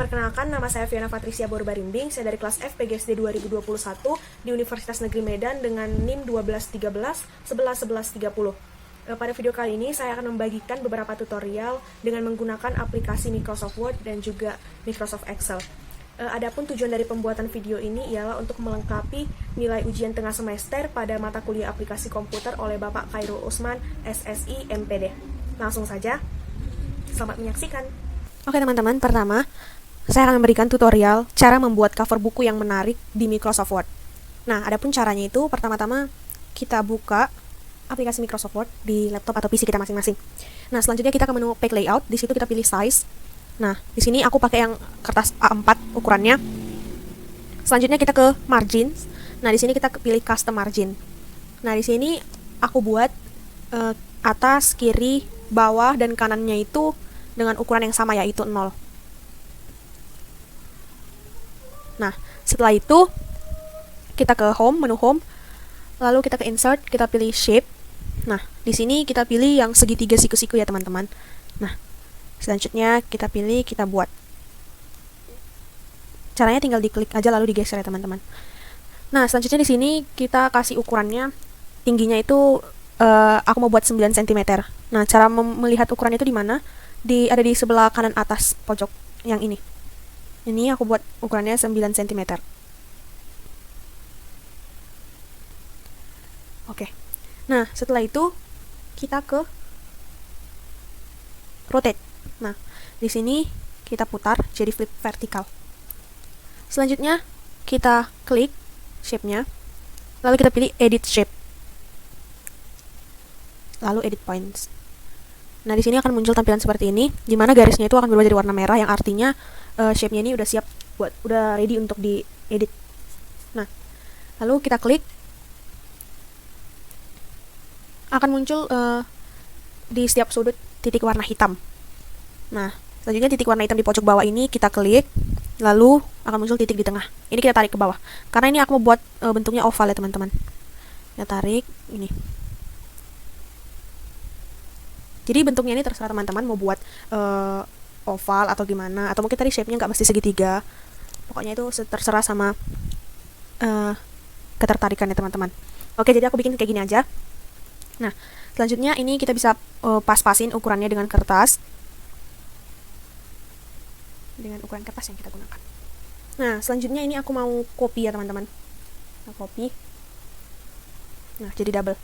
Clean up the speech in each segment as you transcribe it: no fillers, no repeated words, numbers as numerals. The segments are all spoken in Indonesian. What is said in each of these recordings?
Perkenalkan, nama saya Fiona Patricia Borbarimbing. Saya dari kelas F PGSD 2021 di Universitas Negeri Medan dengan NIM 1213 111130. Pada video kali ini saya akan membagikan beberapa tutorial dengan menggunakan aplikasi Microsoft Word dan juga Microsoft Excel. Adapun tujuan dari pembuatan video ini ialah untuk melengkapi nilai ujian tengah semester pada mata kuliah aplikasi komputer oleh Bapak Khairul Usman, SSI, MPD. Langsung saja, selamat menyaksikan. Oke teman-teman, pertama saya akan memberikan tutorial cara membuat cover buku yang menarik di Microsoft Word. Nah, adapun caranya itu pertama-tama kita buka aplikasi Microsoft Word di laptop atau PC kita masing-masing. Nah, selanjutnya kita ke menu Page Layout. Di situ kita pilih Size. Nah, di sini aku pakai yang kertas A4 ukurannya. Selanjutnya kita ke Margin. Nah, di sini kita pilih Custom Margin. Nah, di sini aku buat atas, kiri, bawah, dan kanannya itu dengan ukuran yang sama, yaitu 0. Nah, setelah itu kita ke Home, menu Home, lalu kita ke Insert, kita pilih Shape. Nah, di sini kita pilih yang segitiga siku-siku ya teman-teman. Nah, selanjutnya kita pilih, kita buat. Caranya tinggal diklik aja lalu digeser ya teman-teman. Nah, selanjutnya di sini kita kasih ukurannya, tingginya itu aku mau buat 9 cm. Nah, cara melihat ukuran itu di mana? Ada di sebelah kanan atas pojok yang ini. Ini aku buat ukurannya 9 cm. Oke. Nah, setelah itu kita ke rotate. Nah, di sini kita putar jadi flip vertikal. Selanjutnya kita klik shape-nya. Lalu kita pilih edit shape. Lalu edit points. Nah, di sini akan muncul tampilan seperti ini, di mana garisnya itu akan berubah jadi warna merah, yang artinya shape-nya ini udah siap udah ready untuk diedit. Nah, lalu kita klik, akan muncul di setiap sudut titik warna hitam. Nah, selanjutnya titik warna hitam di pojok bawah ini kita klik, lalu akan muncul titik di tengah. Ini kita tarik ke bawah, karena ini aku mau buat bentuknya oval ya teman-teman. Kita tarik ini. Jadi bentuknya ini terserah teman-teman mau buat oval atau gimana, atau mungkin tadi shape-nya nggak mesti segitiga. Pokoknya itu terserah sama ketertarikannya teman-teman. Oke, jadi aku bikin kayak gini aja. Nah, selanjutnya ini kita bisa pas-pasin ukurannya dengan kertas. Dengan ukuran kertas yang kita gunakan. Nah, selanjutnya ini aku mau copy ya teman-teman. Nah, copy. Nah, jadi double.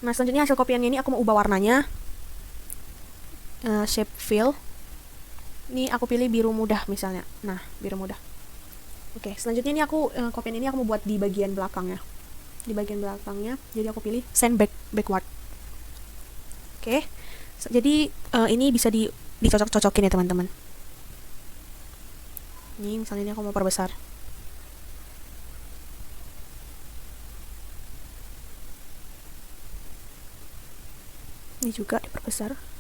Nah, selanjutnya hasil kopiannya ini aku mau ubah warnanya. Shape fill. Ini aku pilih biru muda misalnya. Nah, biru muda. Oke, selanjutnya ini aku kopian ini aku mau buat di bagian belakangnya. Di bagian belakangnya, jadi aku pilih send backward. Oke. Jadi ini bisa dicocok-cocokin ya teman-teman. Ini misalnya ini aku mau perbesar. Ini juga diperbesar.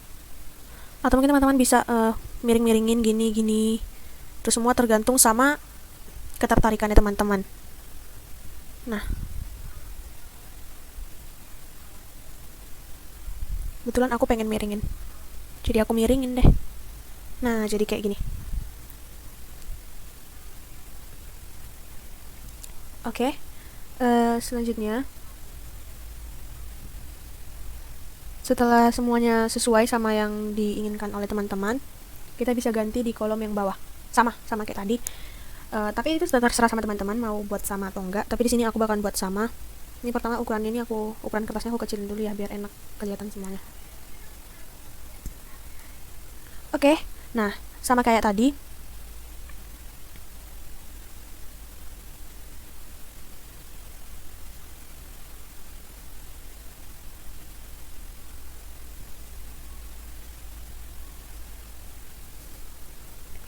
Atau mungkin teman-teman bisa miring-miringin gini. Itu semua tergantung sama ketertarikannya teman-teman. Nah, kebetulan aku pengen miringin, jadi aku miringin deh. Nah, jadi kayak gini. Oke. Selanjutnya, setelah semuanya sesuai sama yang diinginkan oleh teman-teman, kita bisa ganti di kolom yang bawah. Sama kayak tadi. Tapi itu sudah terserah sama teman-teman mau buat sama atau enggak. Tapi di sini aku bakal buat sama. Ini pertama ukuran kertasnya aku kecilin dulu ya biar enak kelihatan semuanya. Oke. Nah, sama kayak tadi.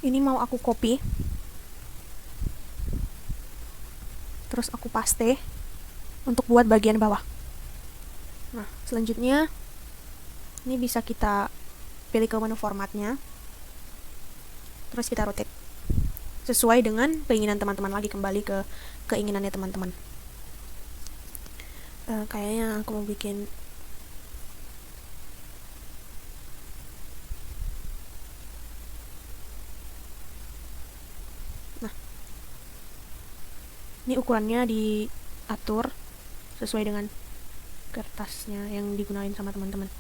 Ini mau aku copy, terus aku paste untuk buat bagian bawah. Nah, selanjutnya ini bisa kita pilih ke menu formatnya, terus kita rotate sesuai dengan keinginan teman-teman, lagi kembali ke keinginannya teman-teman. Kayaknya aku mau bikin Ini ukurannya diatur sesuai dengan kertasnya yang digunain sama teman-teman.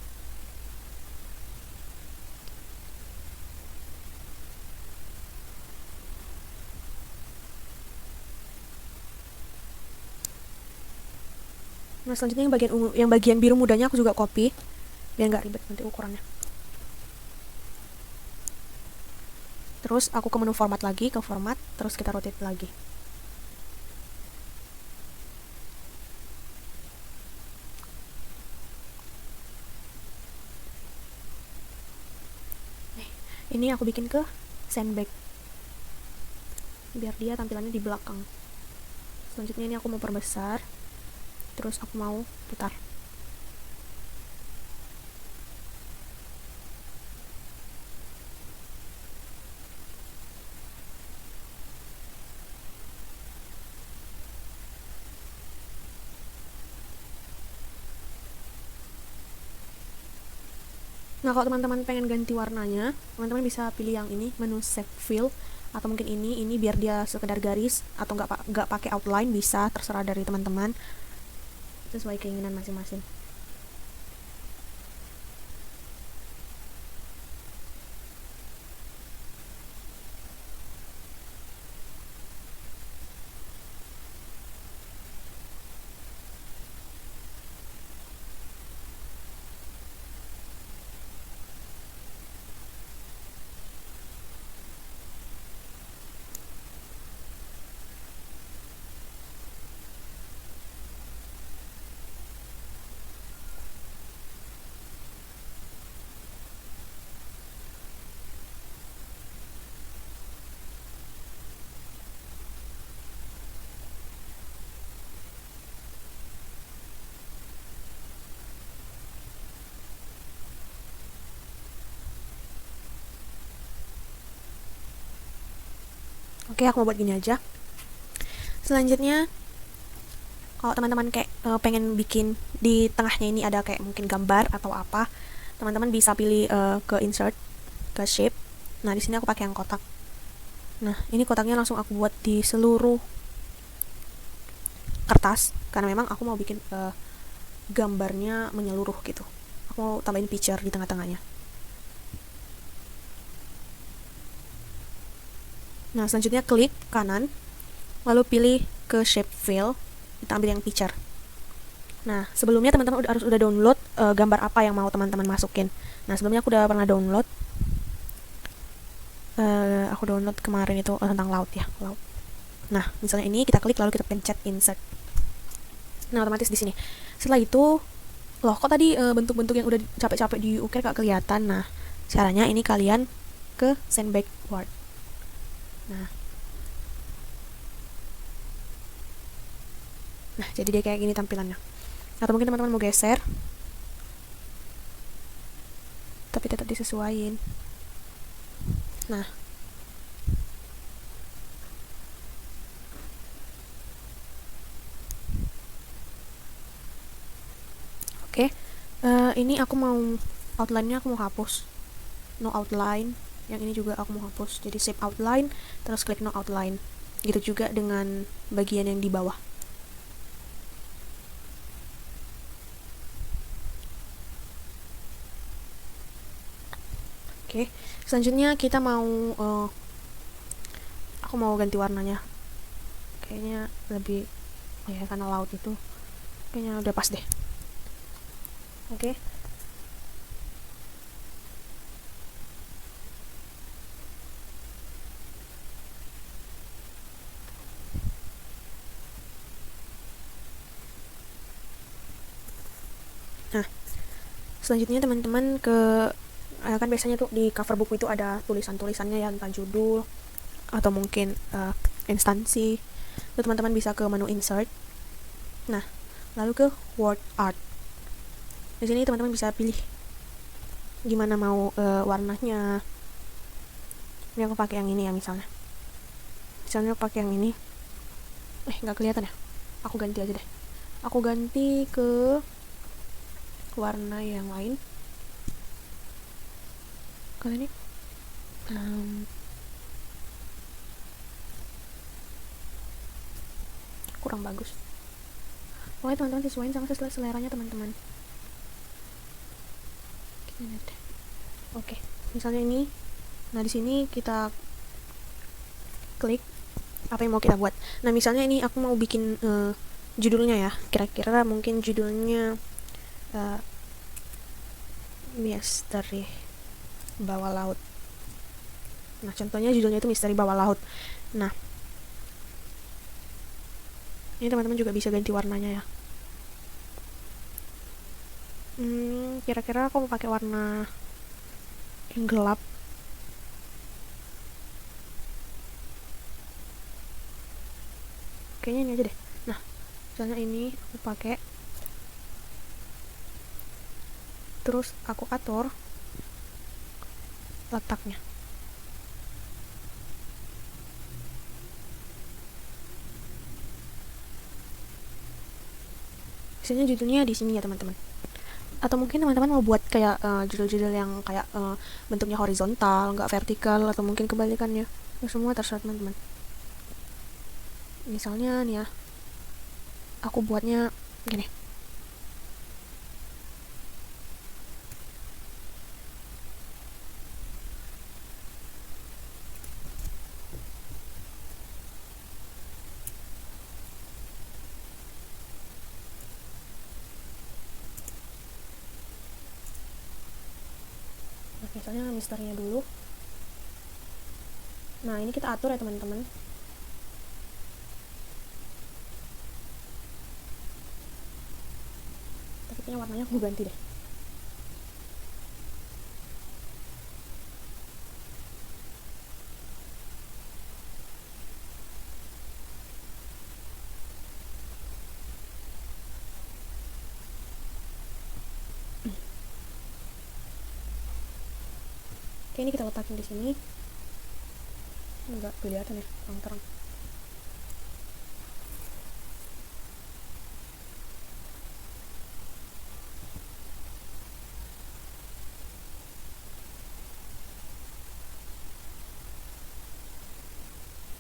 Nah, selanjutnya yang bagian biru mudanya aku juga copy biar nggak ribet nanti ukurannya. Terus aku ke menu format lagi, ke format, terus kita rotate lagi. Ini aku bikin ke sandbag biar dia tampilannya di belakang. Selanjutnya ini aku mau perbesar, terus aku mau putar. Nah, kalau teman-teman pengen ganti warnanya, teman-teman bisa pilih yang ini, menu save fill, atau mungkin ini biar dia sekedar garis, atau nggak pakai outline, bisa, terserah dari teman-teman sesuai keinginan masing-masing. Oke, aku mau buat gini aja. Selanjutnya, kalau teman-teman kayak pengen bikin di tengahnya ini ada kayak mungkin gambar atau apa, teman-teman bisa pilih ke insert, ke shape. Nah, di sini aku pakai yang kotak. Nah, ini kotaknya langsung aku buat di seluruh kertas karena memang aku mau bikin gambarnya menyeluruh gitu. Aku mau tambahin picture di tengah-tengahnya. Nah, selanjutnya klik kanan, lalu pilih ke shape fill, kita ambil yang picture. Nah, sebelumnya teman-teman harus udah download gambar apa yang mau teman-teman masukin. Nah, sebelumnya aku udah pernah download. Aku download kemarin itu tentang laut ya, laut. Nah, misalnya ini kita klik lalu kita pencet insert. Nah, otomatis di sini. Setelah itu, loh kok tadi bentuk-bentuk yang udah capek-capek diukir gak kelihatan. Nah, caranya ini kalian ke send backward. Nah, jadi dia kayak gini tampilannya. Atau mungkin teman-teman mau geser, tapi tetap disesuaiin. Nah, oke. Ini aku mau outline-nya aku mau hapus. No outline. Yang ini juga aku mau hapus. Jadi save outline, terus klik no outline. Gitu juga dengan bagian yang di bawah. Oke, selanjutnya kita mau aku mau ganti warnanya. Kayaknya lebih ya karena laut itu kayaknya udah pas deh. Oke. Nah, selanjutnya teman-teman kan biasanya tuh di cover buku itu ada tulisan-tulisannya ya, entah judul atau mungkin instansi. Itu teman-teman bisa ke menu insert. Nah, lalu ke word art. Di sini teman-teman bisa pilih gimana mau warnanya. Ini aku pakai yang ini ya misalnya. Misalnya aku pakai yang ini. Nggak kelihatan ya. Aku ganti aja deh. Aku ganti ke warna yang lain. Kalau ini kurang bagus. Pokoknya teman-teman sesuaiin sama seleranya teman-teman. Oke, misalnya ini. Nah, di sini kita klik apa yang mau kita buat. Nah, misalnya ini aku mau bikin judulnya ya. Kira-kira mungkin judulnya misteri bawah laut. Nah, contohnya judulnya itu misteri bawah laut. Nah, ini teman-teman juga bisa ganti warnanya ya. Kira-kira aku mau pakai warna yang gelap. Kayaknya ini aja deh. Nah, misalnya ini aku pakai, terus aku atur letaknya. Misalnya judulnya di sini ya teman-teman. Atau mungkin teman-teman mau buat kayak judul-judul yang kayak bentuknya horizontal, nggak vertikal, atau mungkin kebalikannya. Ya, semua terserah teman-teman. Misalnya nih ya, aku buatnya gini. Nah, misalnya misterinya dulu. Nah, ini kita atur ya teman-teman. Tapi kayaknya warnanya aku ganti deh. Oke, ini kita letakin di sini. Enggak kelihatan ya, terang-terang.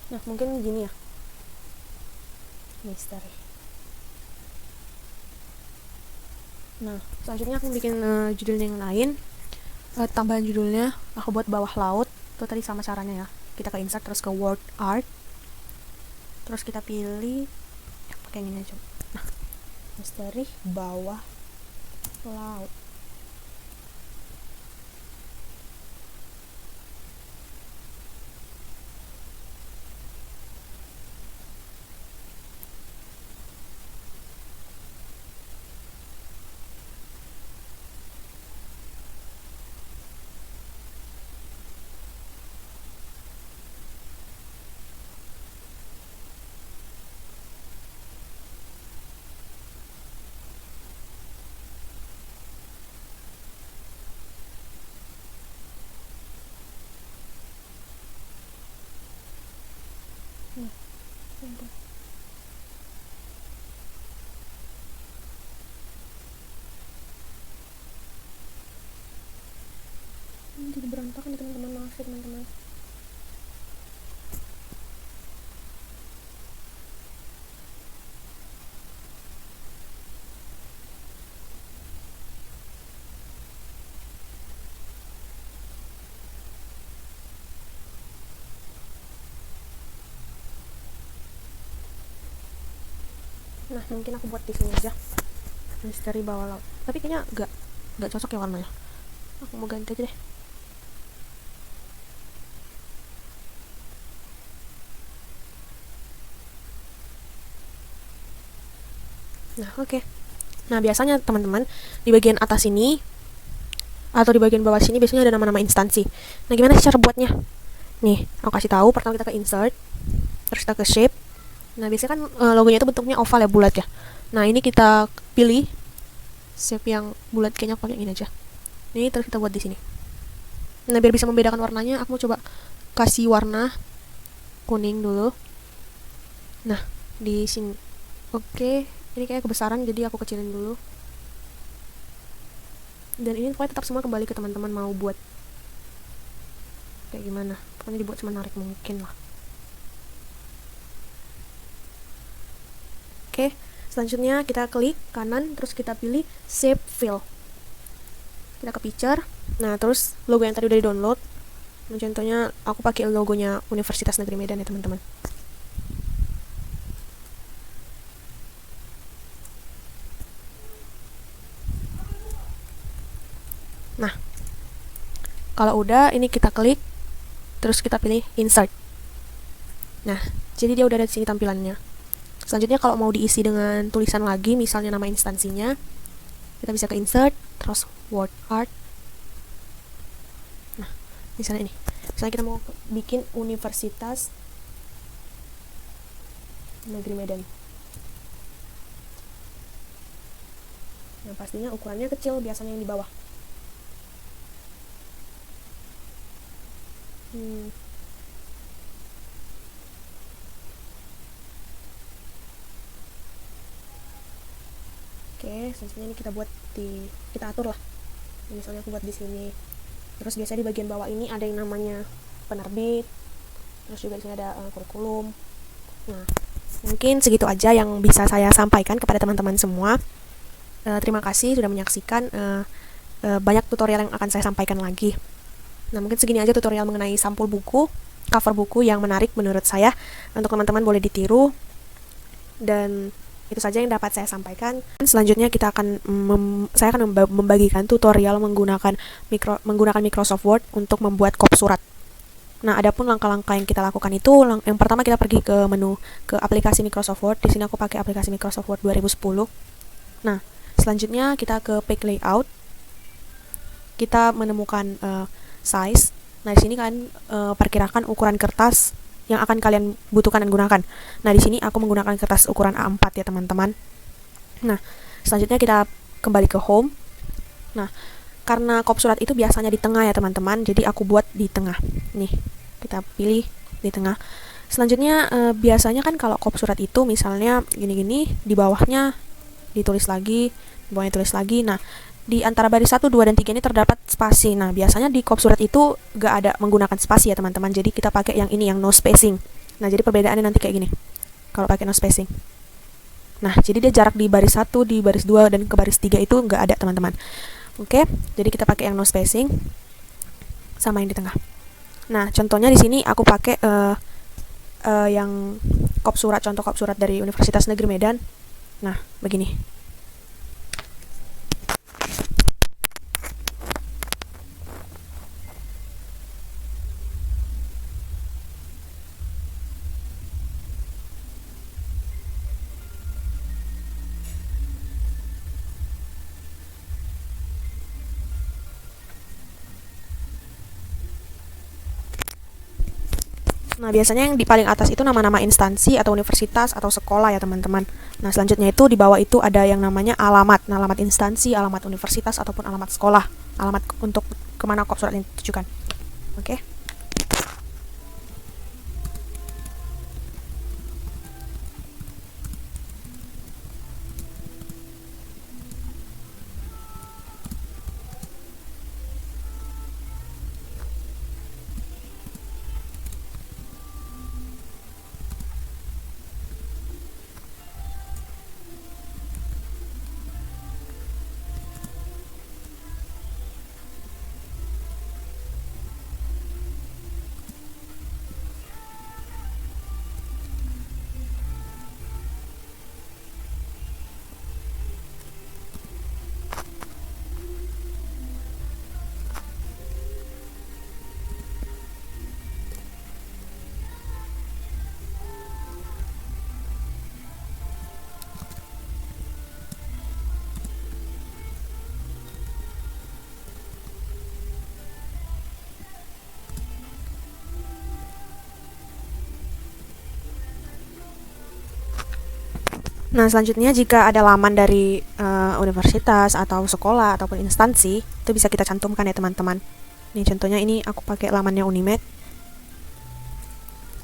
Nah, mungkin gini ya. Misteri. Nah, selanjutnya aku bikin judul yang lain. Tambahan judulnya aku buat bawah laut. Itu tadi sama caranya ya. Kita ke insert terus ke word art. Terus kita pilih pakai yang ini aja. Nah, misteri bawah laut. Jadi berantakan ya teman-teman, maaf ya teman-teman. Nah, mungkin aku buat di sini aja. Misteri bawah laut. Tapi kayaknya nggak cocok ya warnanya. Aku mau ganti aja deh. Nah, oke. Nah, biasanya teman-teman di bagian atas ini atau di bagian bawah sini biasanya ada nama-nama instansi. Nah, gimana sih cara buatnya? Nih, aku kasih tahu. Pertama kita ke insert, terus kita ke shape. Nah, biasanya kan logonya itu bentuknya oval ya, bulat ya. Nah, ini kita pilih shape yang bulat, kayaknya aku pakai ini aja. Ini terus kita buat di sini. Nah, biar bisa membedakan warnanya, aku mau coba kasih warna kuning dulu. Nah, di sini. Oke, ini kayak kebesaran jadi aku kecilin dulu. Dan ini pokoknya tetap semua kembali ke teman-teman mau buat kayak gimana. Pokoknya dibuat semenarik mungkin lah. Oke, selanjutnya kita klik kanan, terus kita pilih Save File. Kita ke Picture. Nah, terus logo yang tadi udah di-download. Nah, contohnya aku pakai logonya Universitas Negeri Medan ya, teman-teman. Nah, kalau udah, ini kita klik, terus kita pilih Insert. Nah, jadi dia udah ada di sini tampilannya. Selanjutnya kalau mau diisi dengan tulisan lagi, misalnya nama instansinya, kita bisa ke Insert, terus Word Art. Nah, misalnya ini. Misalnya kita mau bikin Universitas Negeri Medan. Nah, pastinya ukurannya kecil, biasanya yang di bawah. Oke, selanjutnya ini kita atur lah. Misalnya aku buat di sini. Terus biasanya di bagian bawah ini ada yang namanya penerbit. Terus juga di sini ada kurikulum. Nah, mungkin segitu aja yang bisa saya sampaikan kepada teman-teman semua. Terima kasih sudah menyaksikan. Banyak tutorial yang akan saya sampaikan lagi. Nah, mungkin segini aja tutorial mengenai sampul buku, cover buku yang menarik menurut saya. Untuk teman-teman boleh ditiru. Dan itu saja yang dapat saya sampaikan. Selanjutnya saya akan membagikan tutorial menggunakan Microsoft Word untuk membuat kop surat. Nah, adapun langkah-langkah yang kita lakukan itu, yang pertama kita pergi ke menu ke aplikasi Microsoft Word. Di sini aku pakai aplikasi Microsoft Word 2010. Nah, selanjutnya kita ke Page Layout. Kita menemukan size. Nah, di sini kan perkirakan ukuran kertas yang akan kalian butuhkan dan gunakan. Nah, di sini aku menggunakan kertas ukuran A4 ya, teman-teman. Nah, selanjutnya kita kembali ke Home. Nah, karena kop surat itu biasanya di tengah ya, teman-teman. Jadi aku buat di tengah. Nih, kita pilih di tengah. Selanjutnya biasanya kan kalau kop surat itu misalnya gini-gini, di bawahnya ditulis lagi, di bawahnya tulis lagi. Nah, di antara baris 1, 2, dan 3 ini terdapat spasi. Nah, biasanya di kop surat itu gak ada menggunakan spasi ya, teman-teman. Jadi kita pakai yang ini, yang no spacing. Nah, jadi perbedaannya nanti kayak gini kalau pakai no spacing. Nah, jadi dia jarak di baris 1, di baris 2, dan ke baris 3 itu gak ada, teman-teman. Oke, jadi kita pakai yang no spacing sama yang di tengah. Nah, contohnya di sini aku pakai yang contoh kop surat dari Universitas Negeri Medan. Nah, begini. Nah, biasanya yang di paling atas itu nama-nama instansi atau universitas atau sekolah ya, teman-teman. Nah, selanjutnya itu di bawah itu ada yang namanya alamat. Nah, alamat instansi, alamat universitas, ataupun alamat sekolah. Alamat untuk kemana kop surat ini ditujukan. Oke. Nah, selanjutnya jika ada laman dari universitas atau sekolah ataupun instansi, itu bisa kita cantumkan ya, teman-teman. Nih contohnya, ini aku pakai lamannya Unimed.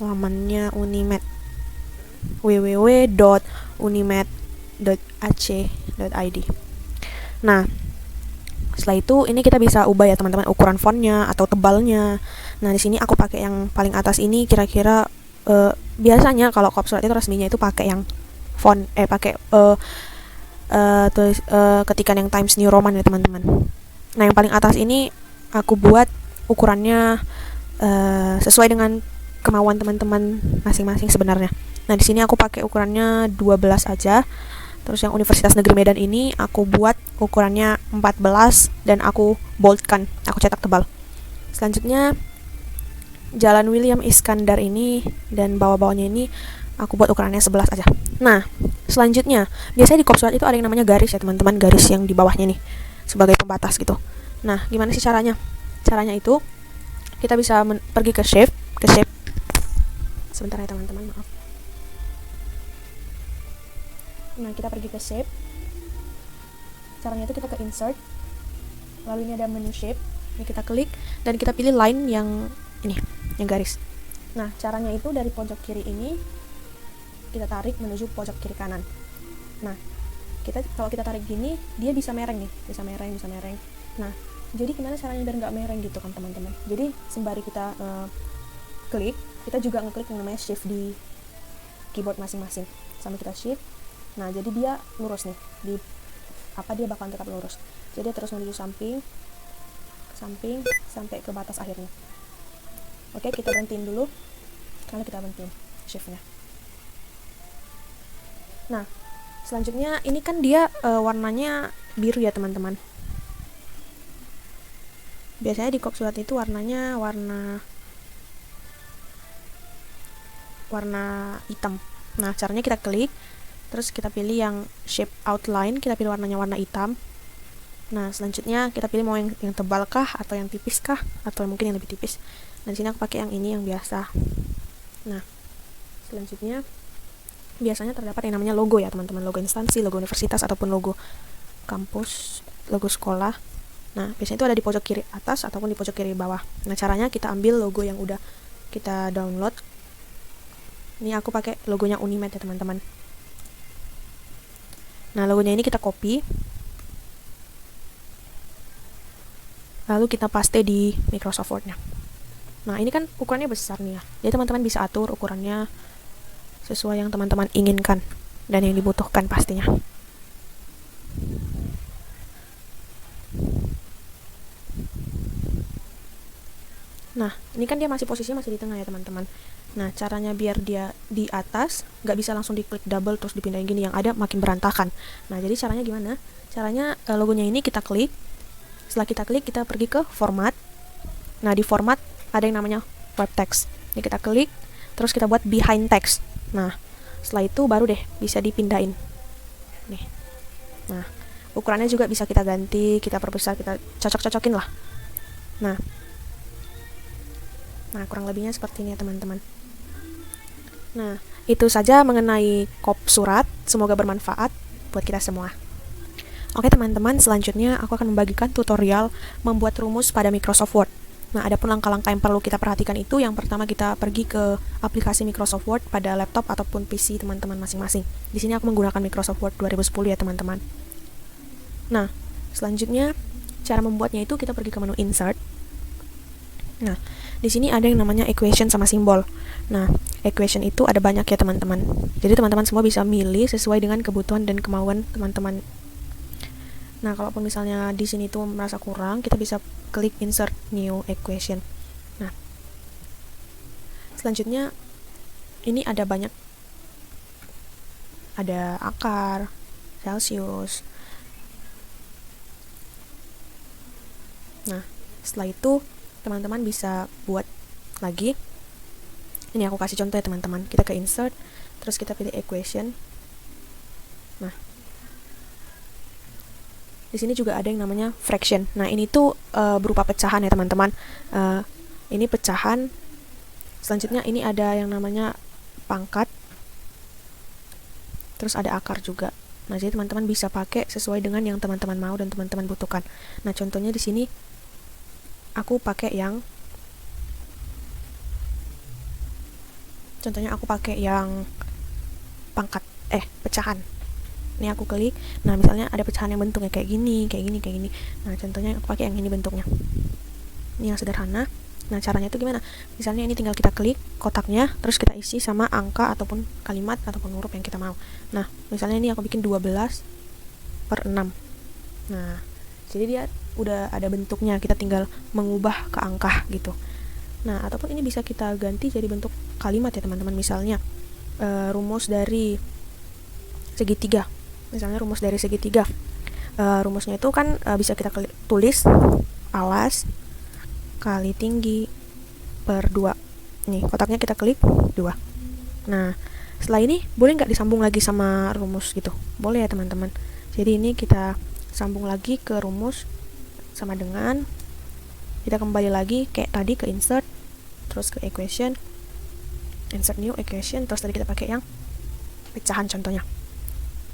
Lamannya Unimed. www.unimed.ac.id. Nah, setelah itu ini kita bisa ubah ya, teman-teman, ukuran fontnya atau tebalnya. Nah, di sini aku pakai yang paling atas ini, kira-kira biasanya kalau kop surat itu resminya itu pakai yang font pakai ketikan yang Times New Roman ya teman-teman. Nah, yang paling atas ini aku buat ukurannya sesuai dengan kemauan teman-teman masing-masing sebenarnya. Nah, di sini aku pakai ukurannya 12 aja. Terus yang Universitas Negeri Medan ini aku buat ukurannya 14 dan aku boldkan, aku cetak tebal. Selanjutnya Jalan William Iskandar ini dan bawah-bawahnya ini aku buat ukurannya 11 aja. Nah, selanjutnya biasanya di kop surat itu ada yang namanya garis ya teman-teman, garis yang di bawahnya nih sebagai pembatas gitu. Nah, gimana sih caranya? Caranya itu kita bisa pergi ke shape. Sebentar ya teman-teman, maaf. Nah, kita pergi ke shape. Caranya itu kita ke insert. Lalu ini ada menu shape. Ini kita klik dan kita pilih line yang ini, yang garis. Nah, caranya itu dari pojok kiri ini kita tarik menuju pojok kiri kanan. Nah, kalau kita tarik gini, dia bisa mereng nih, bisa mereng. Nah, jadi gimana caranya biar nggak mereng gitu kan teman-teman? Jadi sembari kita klik, kita juga ngeklik yang namanya shift di keyboard masing-masing. Sambil kita shift. Nah, jadi dia lurus nih. Dia bakalan tetap lurus. Jadi terus menuju samping sampai ke batas akhirnya. Oke, kita berhentiin dulu. Lalu kita berhentiin shift-nya. Nah, selanjutnya ini kan dia warnanya biru ya teman-teman. Biasanya di kop surat itu warnanya warna hitam. Nah, caranya kita klik, terus kita pilih yang shape outline, kita pilih warnanya warna hitam. Nah, selanjutnya kita pilih mau yang tebal kah atau yang tipis kah atau mungkin yang lebih tipis. Nah, di sini aku pakai yang ini, yang biasa. Nah, selanjutnya biasanya terdapat yang namanya logo ya teman-teman, logo instansi, logo universitas ataupun logo kampus, logo sekolah. Nah, biasanya itu ada di pojok kiri atas ataupun di pojok kiri bawah. Nah, caranya kita ambil logo yang udah kita download. Ini aku pakai logonya Unimed ya teman-teman. Nah, logonya ini kita copy, lalu kita paste di Microsoft Word-nya. Nah, ini kan ukurannya besar nih ya. Jadi teman-teman bisa atur ukurannya sesuai yang teman-teman inginkan dan yang dibutuhkan pastinya. Nah, ini kan dia posisinya masih di tengah ya teman-teman. Nah, caranya biar dia di atas, nggak bisa langsung diklik double terus dipindahin gini, yang ada makin berantakan. Nah, jadi caranya gimana? Caranya logonya ini kita klik. Setelah kita klik, kita pergi ke format. Nah, di format ada yang namanya web text. Ini kita klik, terus kita buat behind text. Nah, setelah itu baru deh bisa dipindahin. Nih. Nah, ukurannya juga bisa kita ganti, kita perbesar, kita cocok-cocokin lah. Nah, kurang lebihnya seperti ini ya teman-teman. Nah, itu saja mengenai kop surat. Semoga bermanfaat buat kita semua. Oke teman-teman, selanjutnya aku akan membagikan tutorial membuat rumus pada Microsoft Word. Nah, ada pun langkah-langkah yang perlu kita perhatikan itu, yang pertama kita pergi ke aplikasi Microsoft Word pada laptop ataupun PC teman-teman masing-masing. Di sini aku menggunakan Microsoft Word 2010 ya teman-teman. Nah, selanjutnya cara membuatnya itu kita pergi ke menu Insert. Nah, di sini ada yang namanya equation sama simbol. Nah, equation itu ada banyak ya teman-teman. Jadi teman-teman semua bisa milih sesuai dengan kebutuhan dan kemauan teman-teman. Nah, kalaupun misalnya di sini tuh merasa kurang, kita bisa klik insert new equation. Nah, selanjutnya ini ada banyak, ada akar, Celsius. Nah, setelah itu teman-teman bisa buat lagi. Ini aku kasih contoh ya teman-teman. Kita ke insert, terus kita pilih equation. Nah, di sini juga ada yang namanya fraction. Nah, ini tuh berupa pecahan ya teman-teman. Ini pecahan. Selanjutnya ini ada yang namanya pangkat. Terus ada akar juga. Nah, jadi teman-teman bisa pakai sesuai dengan yang teman-teman mau dan teman-teman butuhkan. Nah, contohnya di sini aku pakai yang pangkat, pecahan. Ini aku klik. Nah, misalnya ada pecahan yang bentuknya kayak gini. Nah, contohnya aku pakai yang ini bentuknya. Ini yang sederhana. Nah, caranya itu gimana? Misalnya ini tinggal kita klik kotaknya, terus kita isi sama angka ataupun kalimat ataupun huruf yang kita mau. Nah, misalnya ini aku bikin 12/6. Nah, jadi dia udah ada bentuknya, kita tinggal mengubah ke angka gitu. Nah, ataupun ini bisa kita ganti jadi bentuk kalimat ya teman-teman. Misalnya rumus dari segitiga. Misalnya rumus dari segitiga. Rumusnya itu kan bisa kita tulis alas kali tinggi per 2. Nih, kotaknya kita klik 2. Nah, setelah ini boleh nggak disambung lagi sama rumus gitu? Boleh ya teman-teman. Jadi ini kita sambung lagi ke rumus sama dengan, kita kembali lagi kayak tadi ke insert, terus ke equation, insert new equation, terus tadi kita pakai yang pecahan contohnya.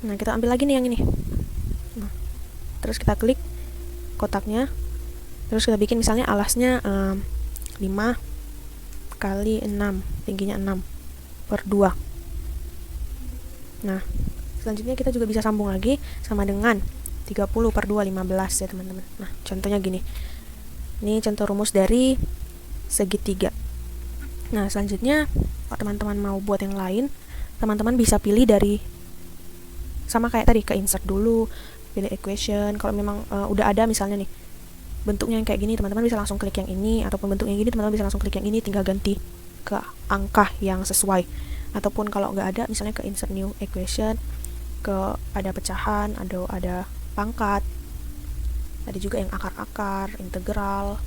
Nah, kita ambil lagi nih yang ini. Nah, terus kita klik kotaknya, terus kita bikin misalnya alasnya 5 kali 6, tingginya 6 per 2. Nah, selanjutnya kita juga bisa sambung lagi sama dengan 30/2 15 ya teman-teman. Nah, contohnya gini. Ini contoh rumus dari segitiga. Nah, selanjutnya kalau teman-teman mau buat yang lain, teman-teman bisa pilih dari sama kayak tadi, ke insert dulu, pilih equation. Kalau memang udah ada misalnya nih bentuknya yang kayak gini, teman-teman bisa langsung klik yang ini, ataupun bentuknya gini teman-teman bisa langsung klik yang ini, tinggal ganti ke angka yang sesuai. Ataupun kalau nggak ada, misalnya ke insert new equation, ke ada pecahan, ada pangkat, ada juga yang akar-akar, integral,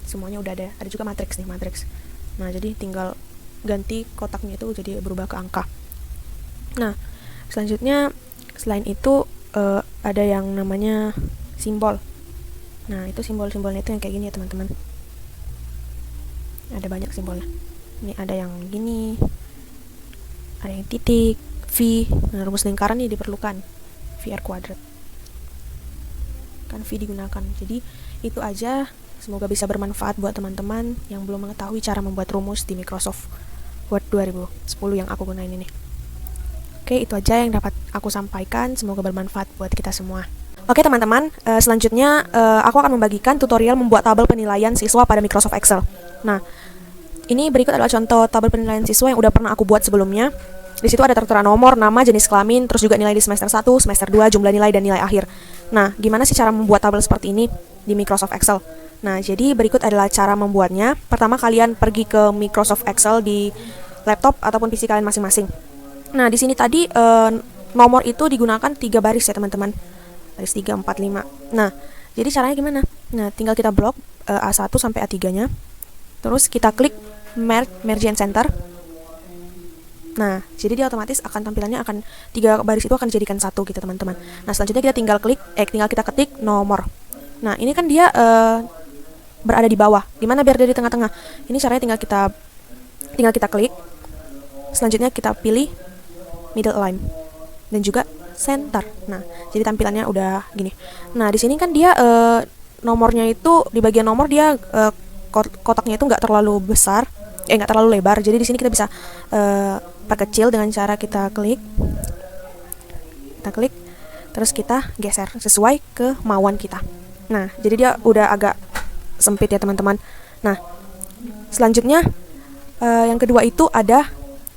semuanya udah ada. Ada juga matriks nih, matriks. Nah, jadi tinggal ganti kotaknya itu jadi berubah ke angka. Nah, selanjutnya selain itu ada yang namanya simbol. Nah, itu simbol-simbolnya itu yang kayak gini ya teman-teman. Ada banyak simbolnya. Ini ada yang gini, ada yang titik, V. Nah, rumus lingkaran ini diperlukan, VR kuadrat. Kan V digunakan. Jadi itu aja. Semoga bisa bermanfaat buat teman-teman yang belum mengetahui cara membuat rumus di Microsoft Word 2010 yang aku gunain ini. Oke, itu aja yang dapat aku sampaikan. Semoga bermanfaat buat kita semua. Oke teman-teman, selanjutnya aku akan membagikan tutorial membuat tabel penilaian siswa pada Microsoft Excel. Nah, ini berikut adalah contoh tabel penilaian siswa yang udah pernah aku buat sebelumnya. Di situ ada tertera nomor, nama, jenis kelamin, terus juga nilai di semester 1, semester 2, jumlah nilai, dan nilai akhir. Nah, gimana sih cara membuat tabel seperti ini di Microsoft Excel? Nah, jadi berikut adalah cara membuatnya. Pertama, kalian pergi ke Microsoft Excel di laptop ataupun PC kalian masing-masing. Nah, di sini tadi nomor itu digunakan 3 baris ya teman-teman. Baris 3, 4, 5. Nah, jadi caranya gimana? Nah, tinggal kita blok A1 sampai A3-nya. Terus kita klik Merge and Center. Nah, jadi dia otomatis akan tampilannya akan 3 baris itu akan dijadikan 1 gitu teman-teman. Nah, selanjutnya kita tinggal kita ketik nomor. Nah, ini kan dia berada di bawah. Gimana biar dia di tengah-tengah? Ini caranya tinggal kita klik. Selanjutnya kita pilih middle line dan juga center. Nah, jadi tampilannya udah gini. Nah, di sini kan dia nomornya itu di bagian nomor dia kotaknya itu nggak terlalu besar, nggak terlalu lebar. Jadi di sini kita bisa perkecil dengan cara kita klik, terus kita geser sesuai kemauan kita. Nah, jadi dia udah agak sempit ya teman-teman. Nah, selanjutnya yang kedua itu ada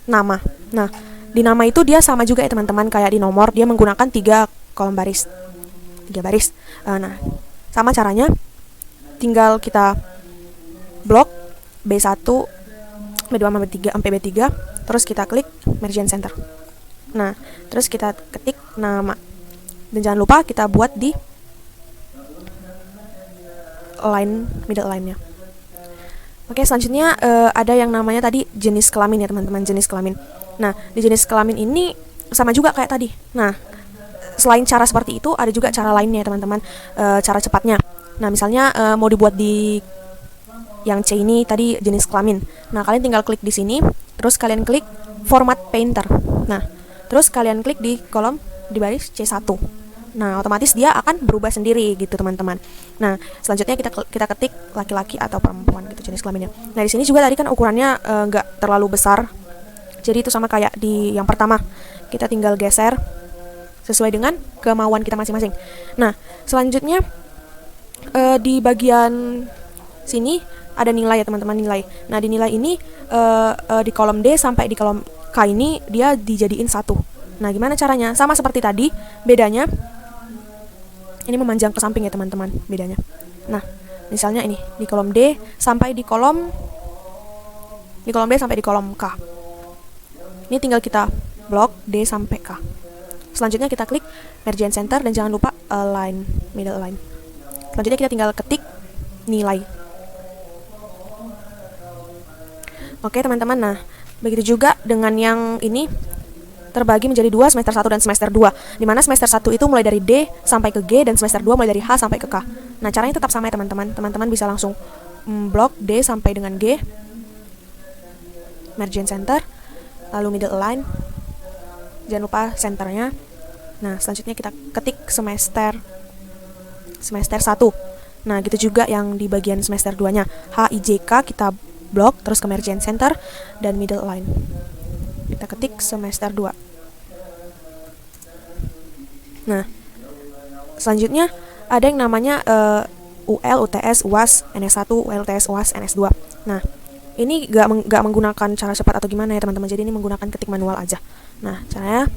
nama. Nah, di nama itu dia sama juga ya teman-teman kayak di nomor, dia menggunakan 3 kolom baris, 3 baris. Nah, sama caranya, tinggal kita blok B1, B2 sampai B3, terus kita klik Merge and Center. Nah, terus kita ketik nama. Dan jangan lupa kita buat di middle line-nya. Oke, selanjutnya ada yang namanya tadi jenis kelamin ya teman-teman, jenis kelamin. Nah, di jenis kelamin ini sama juga kayak tadi. Nah, selain cara seperti itu, ada juga cara lainnya teman-teman, cara cepatnya. Nah, misalnya mau dibuat di yang C ini tadi jenis kelamin. Nah, kalian tinggal klik di sini, terus kalian klik Format Painter. Nah, terus kalian klik di kolom di baris C1. Nah, otomatis dia akan berubah sendiri gitu teman-teman. Nah, selanjutnya kita ketik laki-laki atau perempuan gitu jenis kelaminnya. Nah, di sini juga tadi kan ukurannya nggak terlalu besar. Jadi itu sama kayak di yang pertama. Kita tinggal geser sesuai dengan kemauan kita masing-masing. Nah, selanjutnya di bagian sini ada nilai ya teman-teman, nilai. Nah di nilai ini di kolom D sampai di kolom K ini dia dijadiin 1. Nah gimana caranya? Sama seperti tadi, bedanya ini memanjang ke samping ya teman-teman, bedanya. Nah misalnya ini di kolom D sampai di kolom D sampai di kolom K. Ini tinggal kita blok D sampai K. Selanjutnya kita klik merge and center dan jangan lupa align, middle align. Selanjutnya kita tinggal ketik nilai. Oke teman-teman, nah begitu juga dengan yang ini terbagi menjadi 2, semester 1 dan semester 2, dimana semester 1 itu mulai dari D sampai ke G dan semester 2 mulai dari H sampai ke K. Nah caranya tetap sama ya teman-teman. Teman-teman bisa langsung blok D sampai dengan G, merge and center, lalu middle align, jangan lupa centernya. Nah selanjutnya kita ketik semester 1. Nah gitu juga yang di bagian semester 2 nya, HIJK kita blok, terus ke merge and center dan middle align. Kita ketik semester 2. Nah selanjutnya ada yang namanya UL, UTS, UAS, NS1, UL, UTS, UAS, NS2. Nah ini gak menggunakan cara cepat atau gimana ya teman-teman, jadi ini menggunakan ketik manual aja. Nah caranya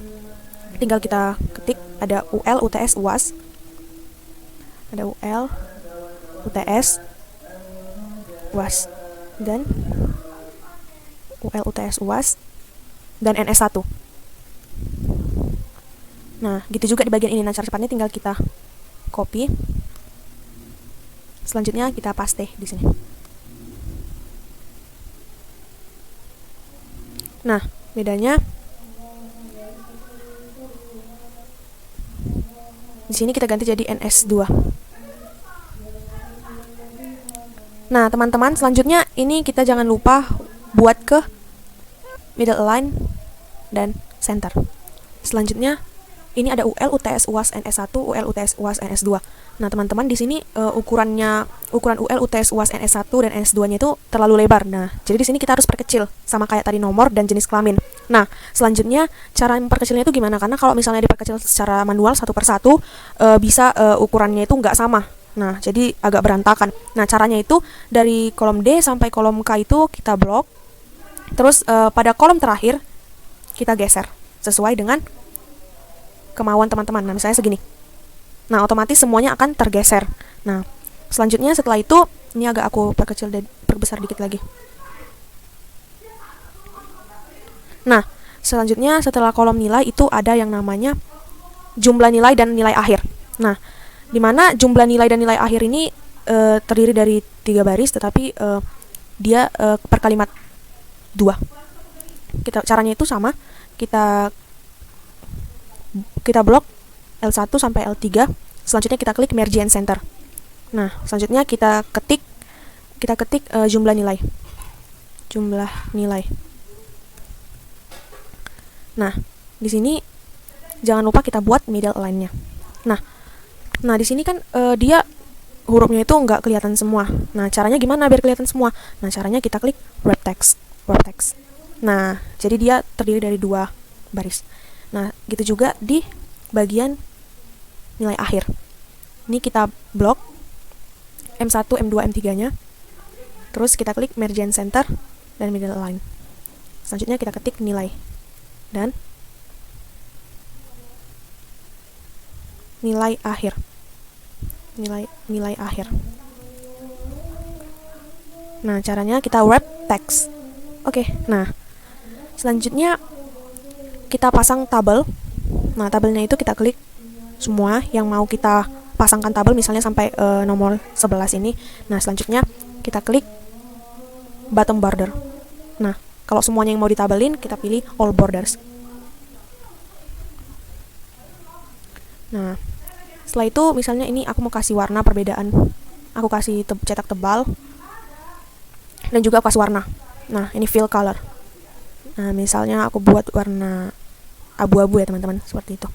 tinggal kita ketik, ada UL, UTS, UAS, ada UL, UTS, UAS, dan UL, UTS, UAS, dan NS1. Nah gitu juga di bagian ini. Nah cara cepatnya tinggal kita copy, selanjutnya kita paste di sini. Nah bedanya di sini kita ganti jadi NS2. Nah teman-teman, selanjutnya ini kita jangan lupa buat ke middle align dan center. Selanjutnya ini ada UL, UTS, UAS, NS1, UL, UTS, UAS, NS2. Nah teman-teman di sini ukuran UL, UTS, UAS, NS1 dan NS2-nya itu terlalu lebar. Nah jadi di sini kita harus perkecil sama kayak tadi nomor dan jenis kelamin. Nah selanjutnya cara memperkecilnya itu gimana? Karena kalau misalnya diperkecil secara manual satu persatu bisa ukurannya itu nggak sama. Nah jadi agak berantakan. Nah caranya itu dari kolom D sampai kolom K itu kita blok, terus pada kolom terakhir kita geser sesuai dengan kemauan teman-teman. Nah misalnya segini. Nah otomatis semuanya akan tergeser. Nah selanjutnya setelah itu ini agak aku perkecil dan perbesar dikit lagi. Nah selanjutnya setelah kolom nilai itu ada yang namanya jumlah nilai dan nilai akhir. Nah dimana jumlah nilai dan nilai akhir ini terdiri dari 3 baris, tetapi dia per kalimat 2. Caranya itu sama, kita blok L1 sampai L3, selanjutnya kita klik merge and center. Nah selanjutnya kita ketik jumlah nilai. Nah di sini jangan lupa kita buat middle align-nya. Nah di sini kan dia hurufnya itu nggak kelihatan semua. Nah caranya gimana biar kelihatan semua? Nah caranya kita klik wrap text. Nah jadi dia terdiri dari 2 baris. Nah gitu juga di bagian nilai akhir. Ini kita blok M1, M2, M3 nya, terus kita klik merge and center dan middle align. Selanjutnya kita ketik nilai dan nilai akhir. Nah caranya kita wrap text. Oke, nah selanjutnya kita pasang tabel. Nah tabelnya itu kita klik semua yang mau kita pasangkan tabel, misalnya sampai nomor 11 ini. Nah selanjutnya kita klik bottom border. Nah kalau semuanya yang mau ditabelin kita pilih all borders. Nah setelah itu misalnya ini aku mau kasih warna perbedaan, aku kasih cetak tebal dan juga aku kasih warna. Nah ini fill color. Nah misalnya aku buat warna abu-abu ya teman-teman, seperti itu.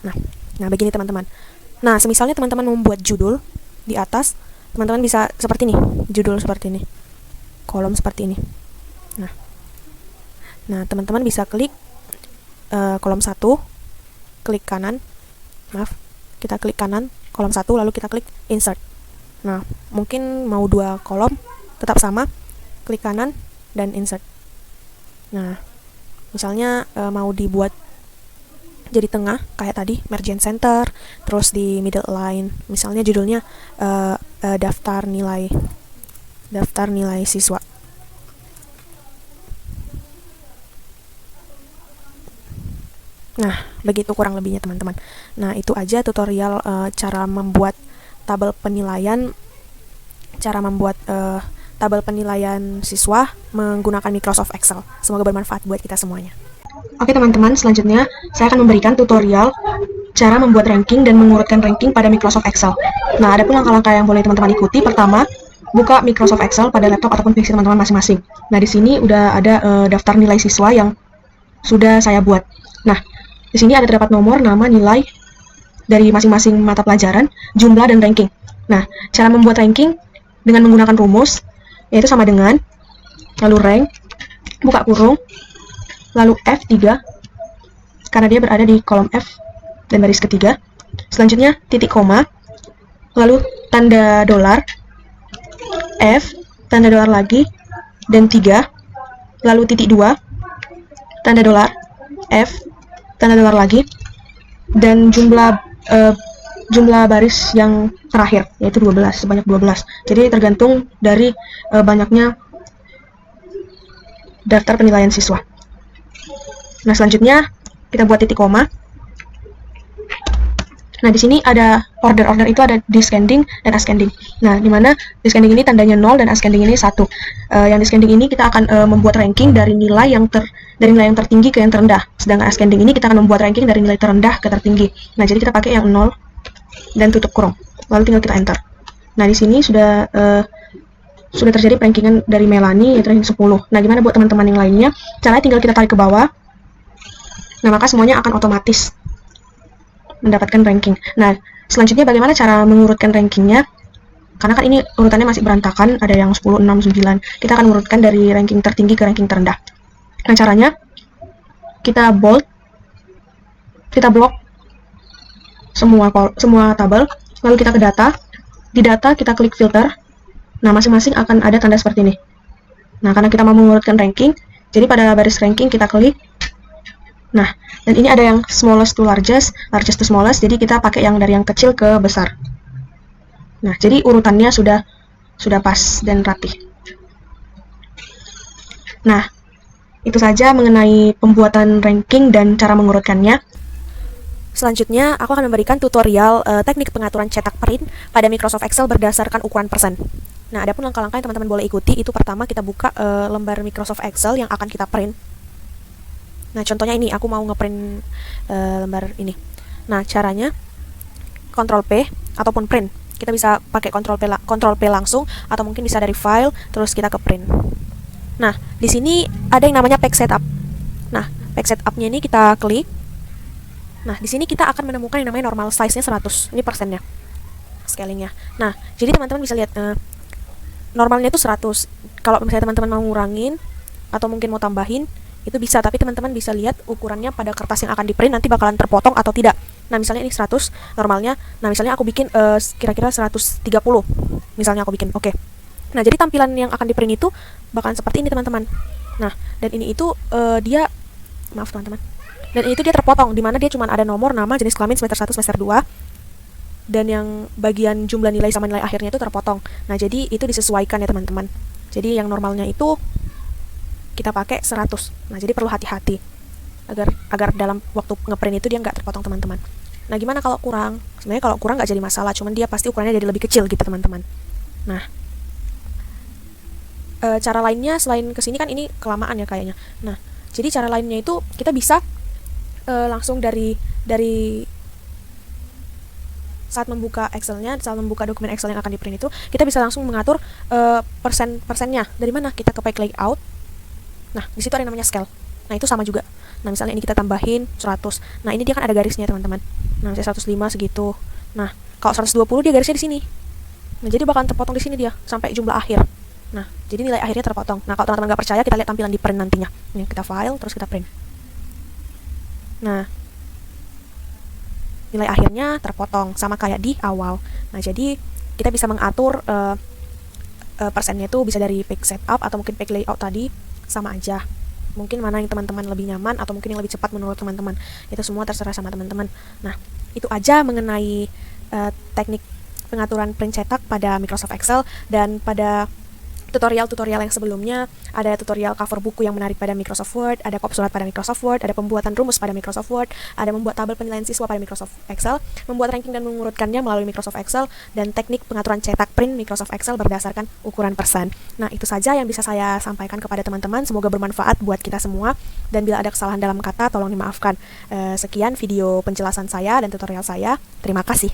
Nah begini teman-teman. Nah semisalnya teman-teman membuat judul di atas, teman-teman bisa seperti ini, judul seperti ini, kolom seperti ini. Nah teman-teman bisa klik kolom 1, klik kanan, kita klik kanan kolom 1, lalu kita klik insert. Nah, mungkin mau 2 kolom, tetap sama, klik kanan, dan insert. Nah, misalnya mau dibuat jadi tengah, kayak tadi, merge and center, terus di middle line, misalnya judulnya daftar nilai siswa. Nah, begitu kurang lebihnya teman-teman. Nah, itu aja tutorial cara membuat tabel penilaian siswa menggunakan Microsoft Excel. Semoga bermanfaat buat kita semuanya. Oke teman-teman, selanjutnya saya akan memberikan tutorial cara membuat ranking dan mengurutkan ranking pada Microsoft Excel. Nah, ada pun langkah-langkah yang boleh teman-teman ikuti. Pertama, buka Microsoft Excel pada laptop ataupun PC teman-teman masing-masing. Nah, di sini udah ada daftar nilai siswa yang sudah saya buat. Nah, di sini ada terdapat nomor, nama, nilai dari masing-masing mata pelajaran, jumlah, dan ranking. Nah, cara membuat ranking dengan menggunakan rumus, yaitu sama dengan, lalu rank, buka kurung, lalu F3, karena dia berada di kolom F dan baris ketiga. Selanjutnya, titik koma, lalu tanda dolar, F, tanda dolar lagi, dan 3, lalu titik 2, tanda dolar, F, tanda dolar lagi, dan jumlah baris yang terakhir, yaitu 12, sebanyak 12. Jadi tergantung dari banyaknya daftar penilaian siswa. Nah, selanjutnya kita buat titik koma. Nah, di sini ada order itu ada descending dan ascending. Nah, di mana descending ini tandanya 0 dan ascending ini 1. Yang descending ini kita akan membuat ranking dari nilai yang tertinggi ke yang terendah. Sedangkan ascending ini kita akan membuat ranking dari nilai terendah ke tertinggi. Nah, jadi kita pakai yang 0 dan tutup kurung. Lalu tinggal kita enter. Nah, di sini sudah terjadi rankingan dari Melanie, yaitu ranking 10. Nah, gimana buat teman-teman yang lainnya? Caranya tinggal kita tarik ke bawah. Nah, maka semuanya akan otomatis mendapatkan ranking. Nah, selanjutnya bagaimana cara mengurutkan rankingnya? Karena kan ini urutannya masih berantakan, ada yang 10, 6, 9. Kita akan urutkan dari ranking tertinggi ke ranking terendah. Nah, caranya kita bold, kita block semua tabel, lalu kita ke data. Di data kita klik filter. Nah, masing-masing akan ada tanda seperti ini. Nah, karena kita mau mengurutkan ranking, jadi pada baris ranking kita klik. Nah, dan ini ada yang smallest to largest, largest to smallest, jadi kita pakai yang dari yang kecil ke besar. Nah, jadi urutannya sudah pas dan rapi. Nah, itu saja mengenai pembuatan ranking dan cara mengurutkannya. Selanjutnya, aku akan memberikan tutorial teknik pengaturan cetak print pada Microsoft Excel berdasarkan ukuran persen. Nah, ada pun langkah-langkah yang teman-teman boleh ikuti. Itu pertama kita buka lembar Microsoft Excel yang akan kita print. Nah, contohnya ini, aku mau ngeprint lembar ini. Nah, caranya Ctrl P ataupun print. Kita bisa pakai Ctrl P langsung, atau mungkin bisa dari file, terus kita ke print. Nah, di sini ada yang namanya page setup. Nah, page setup-nya ini kita klik. Nah, di sini kita akan menemukan yang namanya normal size-nya 100. Ini persennya, scalingnya. Nah, jadi teman-teman bisa lihat normalnya itu 100. Kalau misalnya teman-teman mau ngurangin atau mungkin mau tambahin, itu bisa, tapi teman-teman bisa lihat ukurannya pada kertas yang akan di-print nanti bakalan terpotong atau tidak. Nah, misalnya ini 100 normalnya. Nah, misalnya aku bikin kira-kira 130. Misalnya aku bikin. Oke. Nah, jadi tampilan yang akan di-print itu bakalan seperti ini, teman-teman. Nah, dan ini itu maaf teman-teman. Dan ini itu dia terpotong, di mana dia cuma ada nomor, nama, jenis kelamin, semester 1, semester 2. Dan yang bagian jumlah nilai sama nilai akhirnya itu terpotong. Nah, jadi itu disesuaikan ya, teman-teman. Jadi yang normalnya itu kita pakai 100. Nah, jadi perlu hati-hati agar dalam waktu ngeprint itu dia nggak terpotong, teman-teman. Nah, gimana kalau kurang? Sebenarnya kalau kurang nggak jadi masalah, cuman dia pasti ukurannya jadi lebih kecil gitu, teman-teman. Nah, cara lainnya selain kesini kan ini kelamaan ya kayaknya. Nah, jadi cara lainnya itu kita bisa langsung dari saat membuka Excel-nya, saat membuka dokumen Excel yang akan di-print itu, kita bisa langsung mengatur persennya. Dari mana? Kita ke page layout. Nah, di situ ada yang namanya scale. Nah, itu sama juga. Nah, misalnya ini kita tambahin 100. Nah, ini dia kan ada garisnya, teman-teman. Nah, misalnya 105 segitu. Nah, kalau 120 dia garisnya di sini. Nah, jadi bakalan terpotong di sini dia sampai jumlah akhir. Nah, jadi nilai akhirnya terpotong. Nah, kalau teman-teman nggak percaya, kita lihat tampilan di print nantinya. Ini kita file, terus kita print. Nah, nilai akhirnya terpotong sama kayak di awal. Nah, jadi kita bisa mengatur persennya itu bisa dari page setup atau mungkin page layout tadi, sama aja. Mungkin mana yang teman-teman lebih nyaman atau mungkin yang lebih cepat menurut teman-teman. Itu semua terserah sama teman-teman. Nah, itu aja mengenai teknik pengaturan print cetak pada Microsoft Excel. Dan pada tutorial-tutorial yang sebelumnya, ada tutorial cover buku yang menarik pada Microsoft Word, ada kop surat pada Microsoft Word, ada pembuatan rumus pada Microsoft Word, ada membuat tabel penilaian siswa pada Microsoft Excel, membuat ranking dan mengurutkannya melalui Microsoft Excel, dan teknik pengaturan cetak print Microsoft Excel berdasarkan ukuran persen. Nah, itu saja yang bisa saya sampaikan kepada teman-teman. Semoga bermanfaat buat kita semua, dan bila ada kesalahan dalam kata, tolong dimaafkan. Sekian video penjelasan saya dan tutorial saya. Terima kasih.